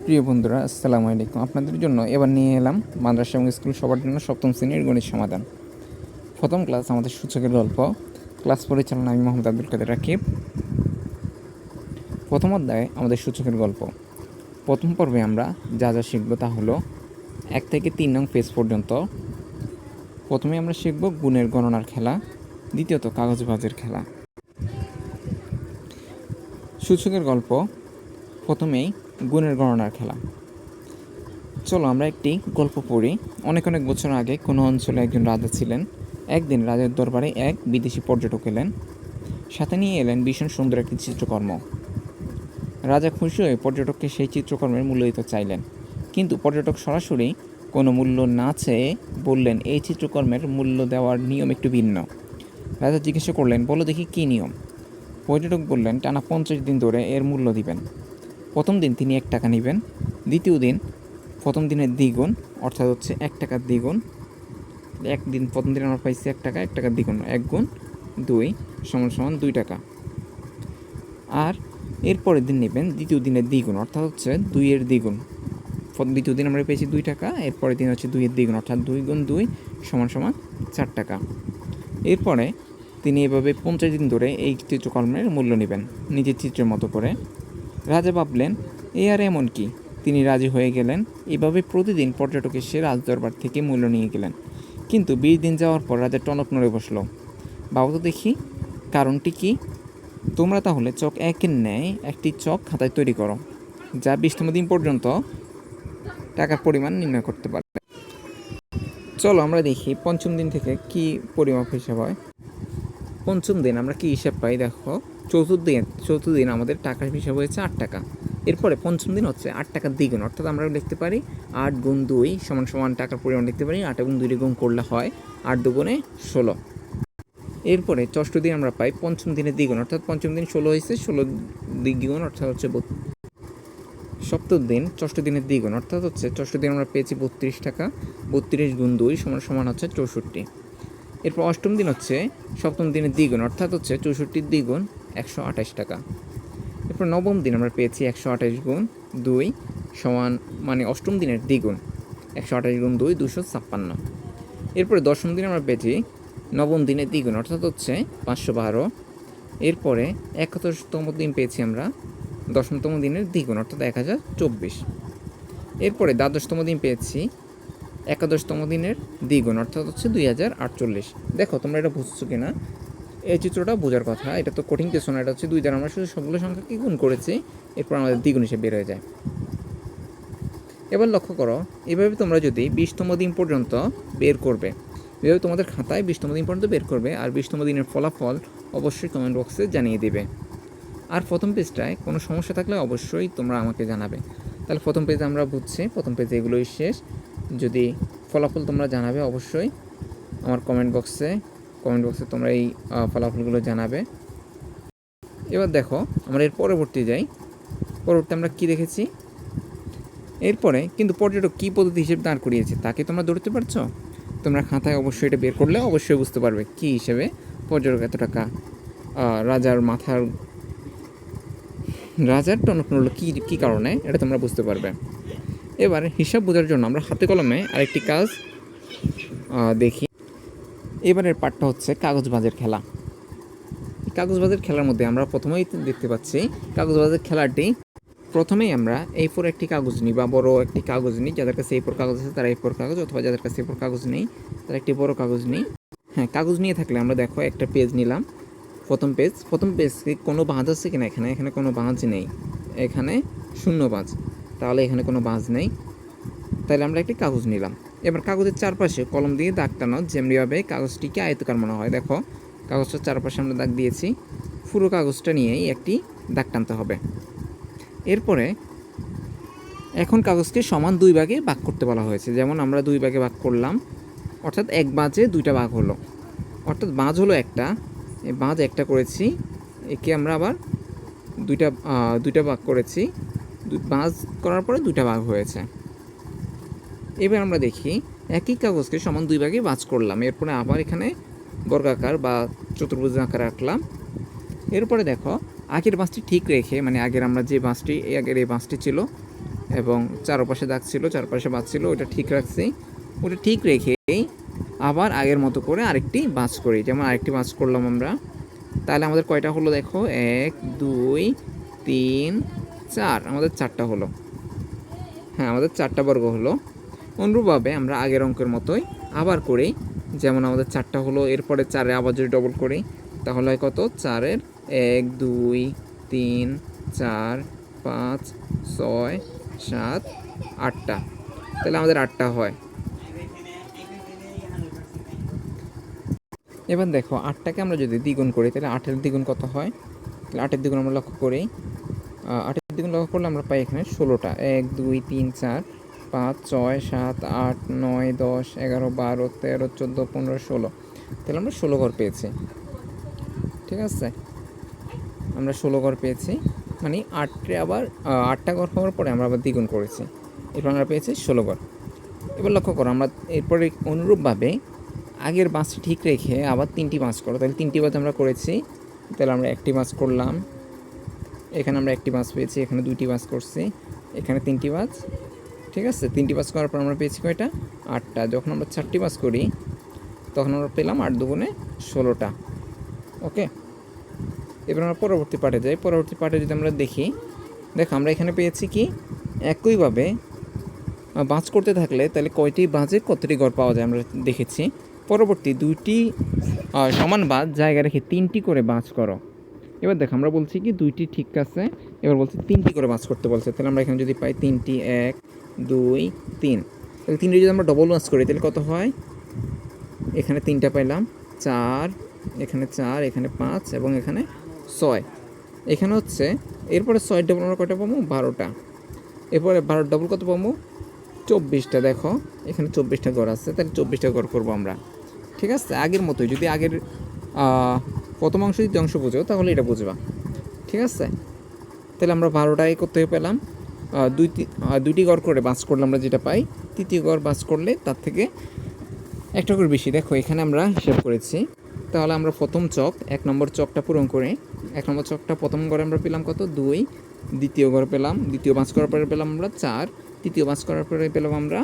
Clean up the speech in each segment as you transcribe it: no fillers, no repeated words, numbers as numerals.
প্রিয় বন্ধুরা, আসসালামু আলাইকুম। আপনাদের জন্য এবার নিয়ে এলাম মাদ্রাসা এবং স্কুল সবার জন্য সপ্তম শ্রেণীর গণিত সমাধান। প্রথম ক্লাস আমাদের সূচকের গল্প। ক্লাস পরিচালনা আমি মোহাম্মদ আব্দুল কাদের রাকিব। প্রথম অধ্যায়ে আমাদের সূচকের গল্প। প্রথম পর্বে আমরা যা যা শিখব তা হলো 1 থেকে 3 নং পেজ পর্যন্ত। প্রথমে আমরা শিখব গুণের গণনার খেলা, দ্বিতীয়ত কাগজবাজের খেলা। সূচকের গল্প। প্রথমেই গুণের গণনার খেলা। চলো আমরা একটি গল্প পড়ি। অনেক বছর আগে কোনো অঞ্চলে একজন রাজা ছিলেন। একদিন রাজার দরবারে এক বিদেশি পর্যটক এলেন। সাথে নিয়ে এলেন ভীষণ সুন্দর একটি চিত্রকর্ম। রাজা খুশি হয়ে পর্যটককে সেই চিত্রকর্মের মূল্য দিতে চাইলেন, কিন্তু পর্যটক সরাসরি কোনো মূল্য না চেয়ে বললেন, এই চিত্রকর্মের মূল্য দেওয়ার নিয়ম একটু ভিন্ন। রাজা জিজ্ঞাসা করলেন, বলো দেখি কী নিয়ম? পর্যটক বললেন, টানা 50 দিন ধরে এর মূল্য দিবেন। প্রথম দিন তিনি 1 টাকা নেবেন, দ্বিতীয় দিন প্রথম দিনের দ্বিগুণ, অর্থাৎ হচ্ছে 1 টাকার দ্বিগুণ। একদিন প্রথম দিন আমরা পাইছি 1 টাকা, 1 টাকার দ্বিগুণ 1 গুণ 2 সমান 2 টাকা। আর এরপরের দিন নেবেন দ্বিতীয় দিনের দ্বিগুণ, অর্থাৎ হচ্ছে 2 এর দ্বিগুণ। দ্বিতীয় দিন আমরা পেয়েছি 2 টাকা, এরপরের দিন হচ্ছে 2 এর দ্বিগুণ, অর্থাৎ 2 গুণ 2 সমান 4 টাকা। এরপরে তিনি এভাবে 50 দিন ধরে এই চিত্রকর্মের মূল্য নেবেন নিজের চিত্রের মতো করে। রাজা ভাবলেন, এ আর এমন কি? তিনি রাজি হয়ে গেলেন। এভাবে প্রতিদিন পর্যটক এসে রাজদরবার থেকে মূল্য নিয়ে গেলেন। কিন্তু 20 দিন যাওয়ার পর রাজা টনক নড়ে বসল। বাবু তো দেখি, কারণটি কি? তোমরা তাহলে চক 1-এর ন্যায় একটি চক খাতায় তৈরি করো, যা 20তম দিন পর্যন্ত টাকার পরিমাণ নির্ণয় করতে পারবে। চলো আমরা দেখি পঞ্চম দিন থেকে কি পরিমাপ হিসাব হয়। পঞ্চম দিন আমরা কি হিসাব পাই দেখো। চতুর্থ দিন আমাদের টাকার হিসাব হয়েছে 8 টাকা। এরপরে পঞ্চম দিন হচ্ছে 8 টাকার দ্বিগুণ, অর্থাৎ আমরা লিখতে পারি 8 গুণ 2 সমান টাকার পরিমাণ লিখতে পারি। 8 এবং 2 গুণ করলে হয় 8 দুগুণে 16। এরপরে ষষ্ঠ দিন আমরা পাই পঞ্চম দিনের দ্বিগুণ, অর্থাৎ পঞ্চম দিন 16 হয়েছে, 16 দ্বিগুণ অর্থাৎ হচ্ছে সপ্তম দিন ষষ্ঠ দিনের দ্বিগুণ, অর্থাৎ হচ্ছে ষষ্ঠ দিন আমরা পেয়েছি 32 টাকা। 32 গুণ 2 সমান হচ্ছে 64। এরপর অষ্টম দিন হচ্ছে সপ্তম দিনের দ্বিগুণ, অর্থাৎ হচ্ছে 64 দ্বিগুণ 128 টাকা। এরপর নবম দিন আমরা পেয়েছি 128 গুণ 2 সমান অষ্টম দিনের দ্বিগুণ, 128 গুণ 2 256। এরপরে দশম দিন আমরা পেয়েছি নবম দিনের দ্বিগুণ, অর্থাৎ হচ্ছে 512। এরপরে 71তম দিন পেয়েছি আমরা দশমতম দিনের দ্বিগুণ, অর্থাৎ 1024। এরপরে দ্বাদশতম দিন পেয়েছি 11তম দিনের দ্বিগুণ, অর্থাৎ হচ্ছে 2048। দেখো তোমরা এটা বুঝছো কিনা, এই চিত্রটা বোঝার কথা। এটা তো কঠিন কিছু না, এটা হচ্ছে 2 দ্বারা আমরা শুধু সবগুলো সংখ্যাকে গুণ করেছি, এরপর আমাদের দ্বিগুণ হিসেবে বের হয়ে যায়। এবার লক্ষ্য করো, এভাবে তোমরা যদি 20তম দিন পর্যন্ত বের করবে, এভাবে তোমাদের খাতায় 20তম দিন পর্যন্ত বের করবে, আর 20তম দিনের ফলাফল অবশ্যই কমেন্ট বক্সে জানিয়ে দেবে। আর প্রথম পেজটায় কোনো সমস্যা থাকলে অবশ্যই তোমরা আমাকে জানাবে। তাহলে প্রথম পেজে আমরা বুঝছি, প্রথম পেজে এগুলোই শেষ। যদি ফলাফল তোমরা জানাবে অবশ্যই আমার কমেন্ট বক্সে তোমরা এই ফলাফলগুলো জানাবে। এবার দেখো আমরা এর পরবর্তী যাই। পরবর্তী আমরা কি দেখেছি, এরপরে কিন্তু পর্যটক কী পদ্ধতি হিসেবে দাঁড় করিয়েছে তাকে তোমরা ধরতে পারছো? তোমরা খাতায় অবশ্যই এটা বের করলে অবশ্যই বুঝতে পারবে কী হিসেবে পর্যটক এত টাকা রাজার টনক নড়ল কী কারণে, এটা তোমরা বুঝতে পারবে। এবার হিসাব বোঝার জন্য আমরা হাতে কলমে আরেকটি কাজ দেখি। এবারের পার্টটা হচ্ছে কাগজবাজের খেলা। কাগজবাজের খেলার মধ্যে আমরা প্রথমেই দেখতে পাচ্ছি কাগজবাজের খেলাটি। প্রথমেই আমরা A4 একটি কাগজ নিই বা বড় একটি কাগজ নিই। যাদের কাছে A4 কাগজ আছে তারা A4 কাগজ, অথবা যাদের কাছে A4 কাগজ নেই তারা একটি বড় কাগজ নিই। হ্যাঁ, কাগজ নিয়ে থাকলে আমরা দেখো একটা পেজ নিলাম। প্রথম পেজ কোনো বাঁধ আছে কিনা, এখানে কোনো বাঁধ নেই, এখানে শূন্য বাঁধ, তাহলে এখানে কোনো বাঁধ নেই, তাহলে আমরা একটি কাগজ নিলাম। এবার কাগজের চারপাশে কলম দিয়ে দাগ টানো, যেমনিভাবে কাগজটিকে আয়তাকার মনে হয়। দেখো কাগজটার চারপাশে আমরা দাগ দিয়েছি, পুরো কাগজটা নিয়েই একটি দাগ টানতে হবে। এরপরে এখন কাগজকে সমান 2 ভাগে ভাগ করতে বলা হয়েছে। যেমন আমরা 2 ভাগে ভাগ করলাম, অর্থাৎ এক বাঁধে 2টা ভাগ হলো, অর্থাৎ বাঁধ হলো একটা, এই বাঁধ একটা করেছি, একে আমরা আবার দুইটা ভাগ করেছি, বাঁধ করার পরে 2টা ভাগ হয়েছে। এবার আমরা দেখি একই কাগজকে সমান 2 ভাগে ভাঁজ করলাম, এরপরে আবার এখানে বর্গাকার বা চতুর্ভুজ আকার রাখলাম। এরপরে দেখো আগের বাঁশটি ঠিক রেখে, আগের আমরা যে বাঁশটি এই বাঁশটি ছিল এবং চারপাশে দাগ ছিল, চারপাশে বাদ ছিল, ওটা ঠিক রাখছি। ওটা ঠিক রেখেই আবার আগের মতো করে আরেকটি ভাঁজ করি, যেমন আরেকটি ভাঁজ করলাম আমরা। তাহলে আমাদের কয়টা হলো দেখো, 1 2 3 4, আমাদের 4টা হলো। হ্যাঁ, আমাদের 4টা বর্গ হলো। অনুরূপভাবে আমরা আগের অঙ্কের মতোই আবার করি, যেমন আমাদের 4টা হলো, এরপরে 4-এ আবার যদি ডবল করি তাহলে হয় কত, 4-এর 1 2 3 4 5 6 7 8টা, তাহলে আমাদের 8টা হয়। এবার দেখো 8টাকে আমরা যদি দ্বিগুণ করি তাহলে 8-এর দ্বিগুণ কত হয়, তাহলে 8-এর দ্বিগুণ আমরা লক্ষ্য করি, 8-এর দ্বিগুণ লক্ষ্য করলে আমরা পাই এখানে 16টা। 1 2 3 4 5 6 7 8 9 10 11 12 13 14 15 16, তাহলে আমরা 16 ঘর পেয়েছি। ঠিক আছে, আমরা 16 ঘর পেয়েছি, মানে 8-এ আবার 8টা ঘর হওয়ার পরে আমরা আবার দ্বিগুণ করেছি, এরপর আমরা পেয়েছি 16 ঘর। এবার লক্ষ্য করো, আমরা এরপরে অনুরূপভাবে আগের বাঁশটি ঠিক রেখে আবার 3টি বাঁশ করো, তাহলে 3টি বাঁশ আমরা করেছি, তাহলে আমরা 1টি বাঁশ করলাম, এখানে আমরা 1টি বাঁশ পেয়েছি, এখানে 2টি বাঁশ করছি, এখানে 3টি বাঁশ। ঠিক আছে, 3টি বাঁশ করার পর আমরা পেয়েছি কয়টা, 8টা। যখন আমরা 4টি বাঁশ করি তখন আমরা পেলাম 8 দুগুণে 16টা। ওকে, এবার আমরা পরবর্তী পার্টে যাই। পরবর্তী পার্টে যদি আমরা দেখি, দেখো আমরা এখানে পেয়েছি কি, একইভাবে বাঁচ করতে থাকলে তাহলে কয়টি বাঁচে কতটি ঘর পাওয়া যায় আমরা দেখেছি। পরবর্তী 2টি সমান বাঁচ জায়গা রেখে 3টি করে বাঁচ করো। এবার দেখো আমরা বলছি কি 2টি ঠিক আছে, এবার বলছি 3টি করে বাঁচ করতে বলছে, তাহলে আমরা এখানে যদি পাই 3টি 1 2 3, তাহলে 3টি যদি আমরা ডবল বাঁচ করি তাহলে কত হয়, এখানে 3টা পাইলাম, 4, এখানে 4, এখানে 5 এবং এখানে 6, এখানে হচ্ছে। এরপরে 6 ডবল আমরা কয়টা পাবো, 12টা। এরপরে 12 ডবল কত পাবো, 24টা। দেখো এখানে 24টা ঘর আছে, তাহলে 24টা ঘর করবো আমরা। ঠিক আছে, আগের মতোই, যদি আগের প্রথম অংশ যদি অংশ বুঝো তাহলে এটা বুঝবা। ঠিক আছে, তাহলে আমরা 12টাই করতে পেলাম, দুইটি ঘর করে বাঁচ করলে আমরা যেটা পাই, তৃতীয় ঘর বাঁচ করলে তার থেকে একটা করে বেশি। দেখো এখানে আমরা হিসাব করেছি, তাহলে আমরা প্রথম চক 1 নম্বর চকটা পূরণ করে, 1 নম্বর চকটা প্রথম ঘরে আমরা পেলাম কত, 2, দ্বিতীয় ঘর পেলাম, দ্বিতীয় বাঁচ করার পরে পেলাম আমরা 4, তৃতীয় বাঁচ করার পরে পেলাম আমরা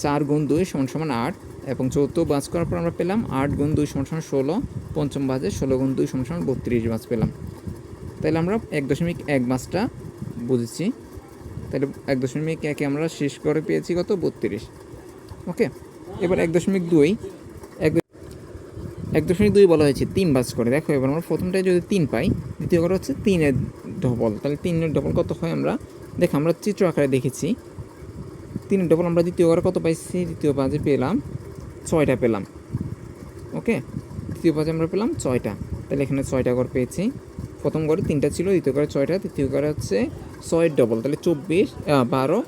4 গুণ 2 সমান সমান 8, এবং চৌথ বাঁচ করার পর আমরা পেলাম 8 গুণ 2 সমান সমান 16, পঞ্চম বাজে 16 গুণ 2 সমান সমান 32 বাঁচ পেলাম। তাহলে আমরা 1.1 বাঁচটা বুঝেছি, তাহলে 1.1-এ আমরা শেষ করে পেয়েছি কত, 32। ওকে, এবার 1.2, 1.2 বলা হয়েছে 3 বাঁচ করে। দেখো এবার আমরা প্রথমটায় যদি 3 পাই, দ্বিতীয় ঘর হচ্ছে 3-এর ডবল, তাহলে 3-এর ডবল কত হয় আমরা দেখো, আমরা চিত্র আকারে দেখেছি 3-এর ডবল আমরা দ্বিতীয় ঘরে কত পাইছি, দ্বিতীয় বাজে পেলাম 6টা পেলাম। ওকে, দ্বিতীয় বাজে আমরা পেলাম 6টা, তাহলে এখানে 6টা ঘর পেয়েছি। প্রথম ঘরে 3টা ছিল, দ্বিতীয় ঘরে 6টা, তৃতীয় ঘরে হচ্ছে 6-এর ডবল, তাহলে 12।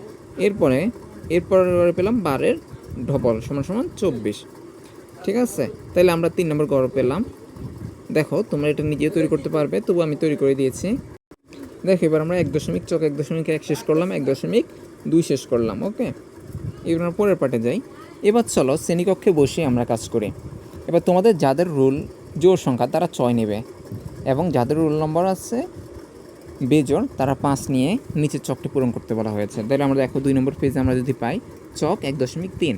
এরপরে পেলাম 12-এর ডবল সমান সমান 24। ঠিক আছে, তাহলে আমরা 3 নম্বর ঘর পেলাম। দেখো তোমরা এটা নিজে তৈরি করতে পারবে, তবু আমি তৈরি করে দিয়েছি। দেখো এবার আমরা 1.1 শেষ করলাম, 1.2 শেষ করলাম। ওকে, এবার আমরা পরের পার্টে যাই। এবার চলো শ্রেণীকক্ষে বসে আমরা কাজ করি। এবার তোমাদের যাদের রুল জোড় সংখ্যা তারা 6 নেবে, এবং যাদের রুল নম্বর আছে বেজোড় তারা 5 নিয়ে নিচের চকটি পূরণ করতে বলা হয়েছে। তাহলে আমরা দেখো 2 নম্বর পেজে আমরা যদি পাই চক 1.3,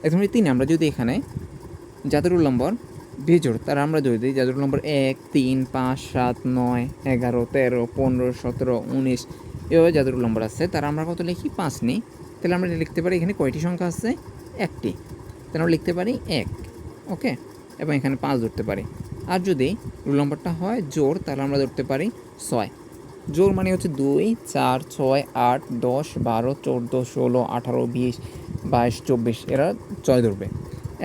1.3 আমরা যদি এখানে যাদের রুল নম্বর বেজোড় তারা আমরা যদি দিই, যাদের রুল নম্বর 1 3 5 7 9 11 13 15 17 19, এভাবে যাদের রুল নম্বর আছে তারা আমরা কত লিখি, 5 নিই। তাহলে আমরা লিখতে পারি এখানে কয়টি সংখ্যা আছে, 1টি, তাহলে আমরা লিখতে পারি 1। ওকে, এবং এখানে 5 ধরতে পারি। আর যদি রুল নম্বরটা হয় জোড় তাহলে আমরা ধরতে পারি 6। জোড় মানে হচ্ছে 2 4 6 8 10 12 14 16 18 20 22 24, এরা 6 ধরবে।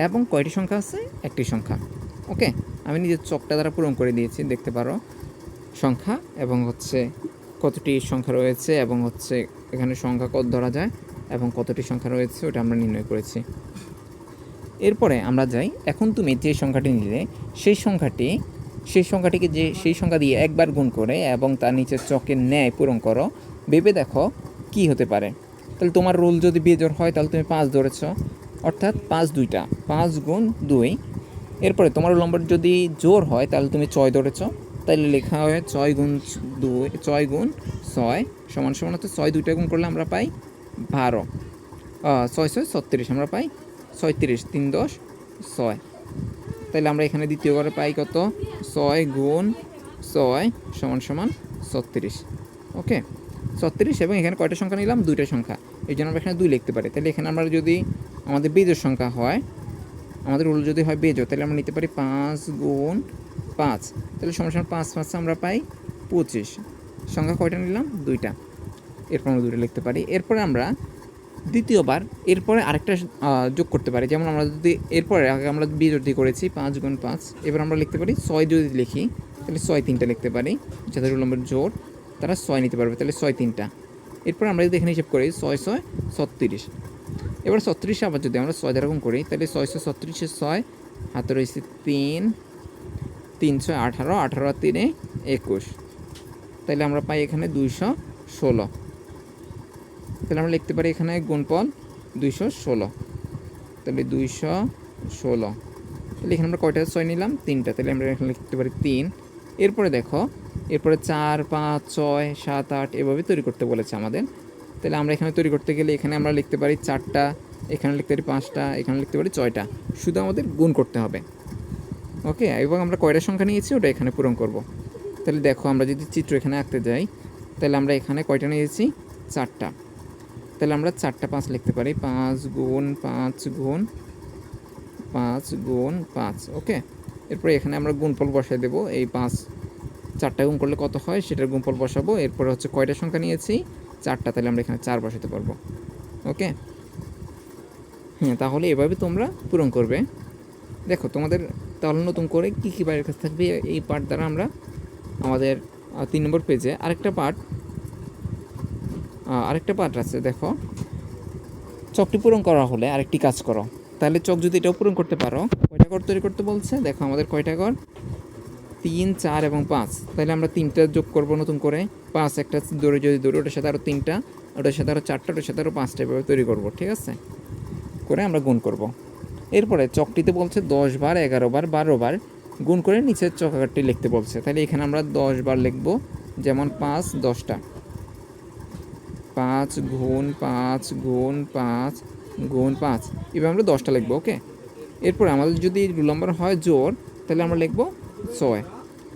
এবং কয়টি সংখ্যা আছে, 1টি সংখ্যা। ওকে, আমি নিজের চকটা দ্বারা পূরণ করে দিয়েছি, দেখতে পারো সংখ্যা এবং হচ্ছে কতটি সংখ্যা রয়েছে, এবং হচ্ছে এখানে সংখ্যা কত ধরা যায় এবং কতটি সংখ্যা রয়েছে ওটা আমরা নির্ণয় করেছি। এরপরে আমরা যাই, এখন তুমি যে সংখ্যাটি নিলে সেই সংখ্যাটিকে সেই সংখ্যা দিয়ে একবার গুণ করে এবং তার নিচের চকের ন্যায় পূরণ করো, ভেবে দেখো কি হতে পারে। তাহলে তোমার রুল যদি বেজোড় হয় তাহলে তুমি 5 ধরেছ, অর্থাৎ 5 দুইটা, 5 গুণ 2। এরপরে তোমার রুল নম্বর যদি জোড় হয় তাহলে তুমি 6 ধরেছ, তাইলে লেখা হয় 6 গুণ 2, 6 গুণ 6 সমান সমান হচ্ছে 6 দুইটা গুণ করলে আমরা পাই 12, 6 6 36 আমরা পাই 36, 3 10 6। তাহলে আমরা এখানে দ্বিতীয় ঘরে পাই কত, 6 গুণ 6 সমান সমান 36। ওকে, 36 এবং এখানে কয়টা সংখ্যা নিলাম, দুইটা সংখ্যা, এই জন্য আমরা এখানে 2 লিখতে পারি। তাহলে এখানে আমরা যদি আমাদের বেজোড় সংখ্যা হয়, আমাদের রুল যদি হয় বেজোড়, তাহলে আমরা নিতে পারি 5 গুণ 5, তাহলে সমান সমান 5 5 আমরা পাই 25। সংখ্যা কয়টা নিলাম, দুইটা, এরপর আমরা দুইটা লিখতে পারি। এরপরে আমরা দ্বিতীয়বার এরপরে আরেকটা যোগ করতে পারি। যেমন আমরা যদি এরপরে আগে আমরা বিজোড় দিয়ে করেছি 5 গুণ 5, এবার আমরা লিখতে পারি 6 যদি লিখি তাহলে 6 3টা লিখতে পারি, যাদের রুল নম্বর জোড় তারা 6 নিতে পারবে, তাহলে 6 3টা। এরপর আমরা যদি এখানে হিসাব করি 6 6 36, এবার 36 আবার যদি আমরা 6 দ্বারা গুণ করি তাহলে 6 36 6 হাতে রয়েছে 3, 3 6 18, 18 আর 3 21, তাহলে আমরা পাই এখানে 216। তাহলে আমরা লিখতে পারি এখানে গুণফল 216, তাহলে 216। তাহলে এখানে আমরা কয়টা 6 নিলাম, 3টা, তাহলে আমরা এখানে লিখতে পারি 3। এরপরে দেখো, এরপরে 4 5 6 7 8 এভাবে তৈরি করতে বলেছে আমাদের। তাহলে আমরা এখানে তৈরি করতে গেলে এখানে আমরা লিখতে পারি 4টা, এখানে লিখতে পারি 5টা, এখানে লিখতে পারি 6টা, শুধু আমাদের গুণ করতে হবে। ওকে, এবং আমরা কয়টা সংখ্যা নিয়েছি ওটা এখানে পূরণ করব। তাহলে দেখো, আমরা যদি চিত্র এখানে আঁকতে যাই তাহলে আমরা এখানে কয়টা নিয়েছি, 4টা, তাহলে আমরা 4টা 5 লিখতে পারি, 5 গুণ 5 গুণ 5 গুণ 5। ওকে, এরপরে এখানে আমরা গুণফল বসাই দেবো, এই 5 4টা গুণ করলে কত হয় সেটার গুণফল বসাবো। এরপরে হচ্ছে কয়টা সংখ্যা নিয়েছি, 4টা, তাহলে আমরা এখানে 4 বসাতে পারবো। ওকে, হ্যাঁ, তাহলে এভাবে তোমরা পূরণ করবে। দেখো তোমাদের তাহলে নতুন করে কী কী বাইরের কাছে থাকবে এই পার্ট দ্বারা আমরা আমাদের 3 নম্বর পেজে আরেকটা পার্ট আছে। দেখো, চকটি পূরণ করা হলে আরেকটি কাজ করো, তাহলে চক যদি এটাও পূরণ করতে পারো, কয়টা ঘর তৈরি করতে বলছে, দেখো আমাদের কয়টা ঘর, 3 4 এবং 5, তাহলে আমরা 3টা যোগ করবো নতুন করে, 5 একটা দৌড়ে যদি দৌড়ে ওটার সাথে আরও 3টা, ওটার সাথে আরও 4টা, ওটার সাথে আরও 5টা, এভাবে তৈরি করবো। ঠিক আছে, করে আমরা গুণ করব। এরপরে চকটিতে বলছে 10 বার 11 বার 12 বার গুণ করে নিচের চকাকারটি লিখতে বলছে, তাহলে এখানে আমরা 10 বার লিখব, যেমন 5 10টা, 5 গুণ 5 গুণ 5 গুণ 5, এবার আমরা 10টা লিখবো। ওকে, এরপরে আমাদের যদি রুল নম্বর হয় জোড়, তাহলে আমরা লিখবো 6,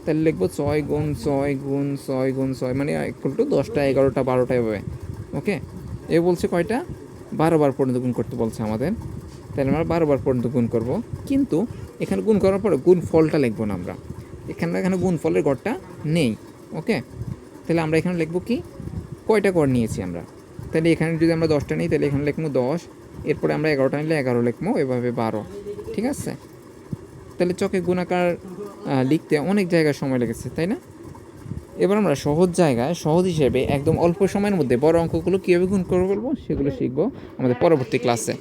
তাহলে লিখবো 6 গুণ 6 গুণ 6 গুণ 6, মানে ইকুয়াল টু 10টা 11টা 12টা এভাবে। ওকে, এ বলছে কয়টা, 12 বার পর্যন্ত গুণ করতে বলছে আমাদের, তাহলে আমরা 12 বার পর্যন্ত গুণ করব। কিন্তু এখানে গুণ করার পরে গুণ ফলটা লিখবো না আমরা, এখানে গুণ ফলের গড়টা নেই। ওকে, তাহলে আমরা এখানে লিখবো কি, কয়টা গড় নিয়েছি আমরা, তাহলে এখানে যদি আমরা 10টা নিই তাহলে এখানে লিখবো 10, এরপরে আমরা 11টা নিলে 11 লিখবো, এভাবে 12। ঠিক আছে, তাহলে চকে গুণাকার লিখতে অনেক জায়গায় সময় লেগেছে, তাই না? এবার আমরা সহজ হিসেবে একদম অল্প সময়ের মধ্যে বড় অঙ্কগুলো কীভাবে গুণ করে বলবো সেগুলো শিখবো আমাদের পরবর্তী ক্লাসে।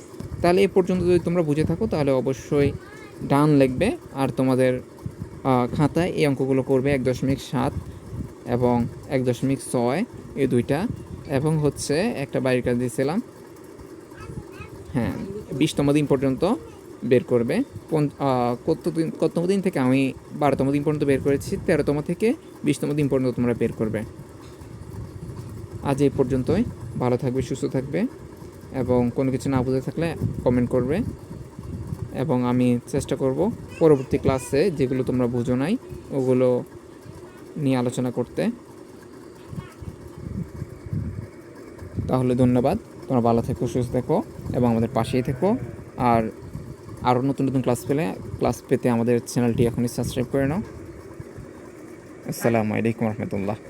তাহলে এ পর্যন্ত যদি তোমরা বুঝে থাকো তাহলে অবশ্যই ডান লিখবে, আর তোমাদের খাতায় এই অঙ্কগুলো করবে 1.7 এবং 1.6 এই দুইটা, এবং হচ্ছে একটা বাইরের কাজ দিয়েছিলাম, হ্যাঁ 20তম দিন পর্যন্ত বের করবে। কততম দিন থেকে আমি 12তম দিন পর্যন্ত বের করেছি, 13তম থেকে 20তম দিন পর্যন্ত তোমরা বের করবে। আজ এই পর্যন্তই, ভালো থাকবে, সুস্থ থাকবে, এবং কোনো কিছু না বুঝে থাকলে কমেন্ট করবে, এবং আমি চেষ্টা করব পরবর্তী ক্লাসে যেগুলো তোমরা বুঝো নাই ওগুলো নিয়ে আলোচনা করতে। তাহলে ধন্যবাদ, তোমরা ভালো থেকো, সুস্থ থেকো, এবং আমাদের পাশেই থেকো। আর আরও নতুন নতুন ক্লাস পেতে আমাদের চ্যানেলটি এখনই সাবস্ক্রাইব করে নাও। আসসালামু আলাইকুম রহমতুল্লাহ।